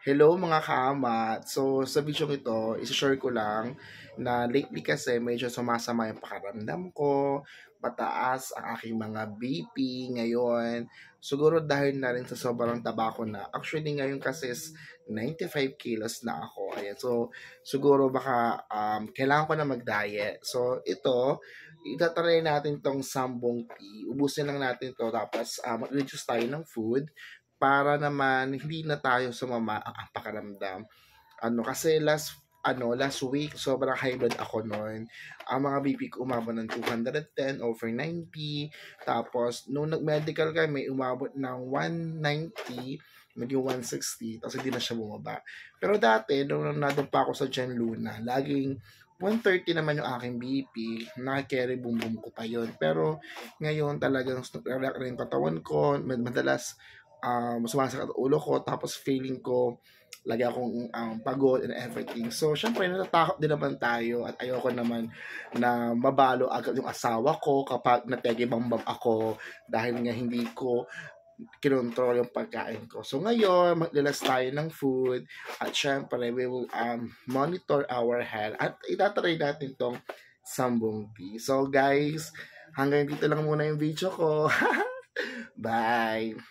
Hello mga kaamat. So sa video ito, isi-share ko lang na lately kasi medyo sumasama yung pakaramdam ko, mataas ang aking mga BP ngayon. Siguro dahil na rin sa sobrang taba ko na. Actually ngayon kasi is 95 kilos na ako. Ayan. So siguro baka kailangan ko na mag-diet. So ito, itatry natin tong sambong tea. Ubusin lang natin to tapos mag-reduce tayo ng food para naman hindi na tayo sumama ang pakaramdam. Kasi last week, sobrang high blood ako noon. Ang mga BP ko umabot ng 210 over 90. Tapos, nung nag-medical kami, umabot ng 190, naging 160, tapos hindi na siya bumaba. Pero dati, nung nandun pa ako sa Jan Luna, laging 130 naman yung aking BP, naka-carry boom boom ko pa yun. Pero ngayon talagang nag-react rin yung katawan ko, madalas sumasakit ang ulo ko, tapos feeling ko lagi akong pagod and everything. So, syempre, natatakot din naman tayo at ayoko naman na mabalo agad yung asawa ko kapag nategi-bambam ako dahil nga hindi ko kinontrol yung pagkain ko. So, ngayon, maglalas tayo ng food at syempre, we will monitor our health at itatry natin tong sambong tea. So, guys, hanggang dito lang muna yung video ko. Bye!